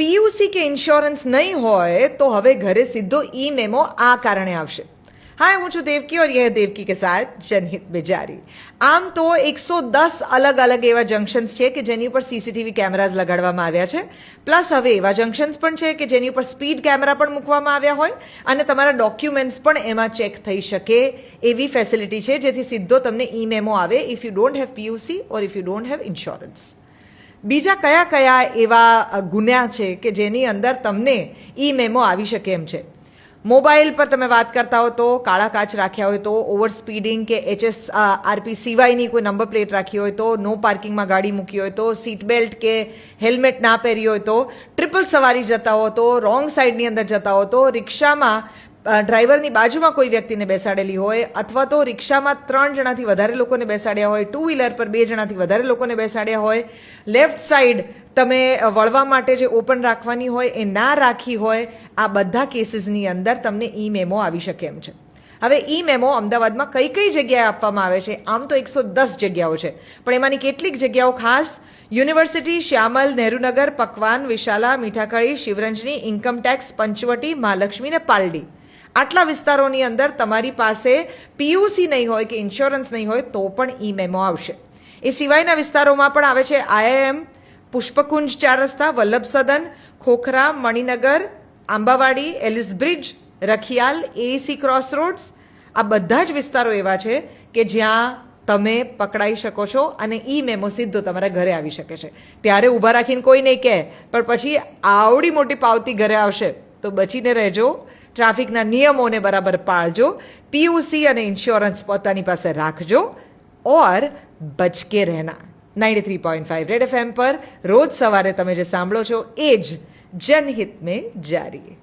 PUC કે insurance નહીં હોય તો હવે ઘરે સીધો ઈ મેમો આ કારણે આવશે. हाय, હું છું દેવકી और यह देवकी के साथ जनहित में जारी. આમ તો 110 અલગ અલગ એવા જંક્શન્સ છે કે જેની ઉપર સીસીટીવી કેમેરાઝ લગાડવામાં આવ્યા છે. પ્લસ હવે એવા જંક્શન્સ પણ છે કે જેની ઉપર સ્પીડ કેમેરા પણ મૂકવામાં આવ્યા હોય અને તમારા ડોક્યુમેન્ટ્સ પણ એમાં ચેક થઈ શકે એવી ફેસિલિટી છે, જેથી સીધો તમને ઈ મેમો આવે if you don't have PUC or if you don't have insurance. બીજા કયા કયા એવા ગુન્હા છે કે જેની અંદર તમને ઈ મેમો આવી શકે એમ છે? મોબાઈલ પર તમે વાત કરતા હો તો કાળા કાચ રાખ્યા હોય તો, ઓવર સ્પીડિંગ કે HSRP સિવાયની કોઈ નંબર પ્લેટ રાખી હોય તો, નો પાર્કિંગમાં ગાડી મૂકી હોય તો, સીટ બેલ્ટ કે હેલ્મેટ ના પહેરી હોય તો, ટ્રિપલ સવારી જતા હો તો, રોંગ સાઈડની અંદર જતા હો તો, રિક્ષામાં ડ્રાઈવરની બાજુમાં કોઈ વ્યક્તિને બેસાડેલી હોય અથવા તો રિક્ષામાં 3 જણાથી વધારે લોકોને બેસાડ્યા હોય, ટુ વ્હીલર પર 2 જણાથી વધારે લોકોને બેસાડ્યા હોય, લેફ્ટ સાઈડ તમે વળવા માટે જે ઓપન રાખવાની હોય એ ના રાખી હોય, આ બધા કેસીસની અંદર તમને ઈ મેમો આવી શકે એમ છે. હવે ઈ મેમો અમદાવાદમાં કઈ કઈ જગ્યાએ આપવામાં આવે છે? આમ તો 110 જગ્યાઓ છે, પણ એમાંની કેટલીક જગ્યાઓ ખાસ યુનિવર્સિટી, શ્યામલ, નહેરુનગર, પકવાન, વિશાલા, મીઠાકળી, શિવરંજની, ઇન્કમટેક્સ, પંચવટી, મહાલક્ષ્મી ને પાલડી, આટલા વિસ્તારોની અંદર તમારી પાસે પીયુસી નહીં હોય કે ઇન્સ્યોરન્સ નહીં હોય તો પણ ઈ મેમો આવશે. એ સિવાયના વિસ્તારોમાં પણ આવે છે IIM, પુષ્પકુંજ 4 રસ્તા, Vallabh Sadan, Khokhra, Maninagar, Ambawadi, Ellis bridge, Rakhial, AEC cross roads. આ બધા જ વિસ્તારો એવા છે કે જ્યાં તમે પકડાઈ શકો છો અને ઈ મેમો સીધો તમારા ઘરે આવી શકે છે. ત્યારે ઊભા રાખીને કોઈ નહીં કહે, પણ પછી આવડી મોટી પાવતી ઘરે આવશે તો બચીને રહેજો. ટ્રાફિકના નિયમોને બરાબર પાળજો, પીયુસી અને ઇન્સ્યોરન્સ પોતાની પાસે રાખજો ઓર બચ કે રહેના. 93.5 રેડ FM પર રોજ સવારે તમે જે સાંભળો છો એ જ જનહિત મેં જારી.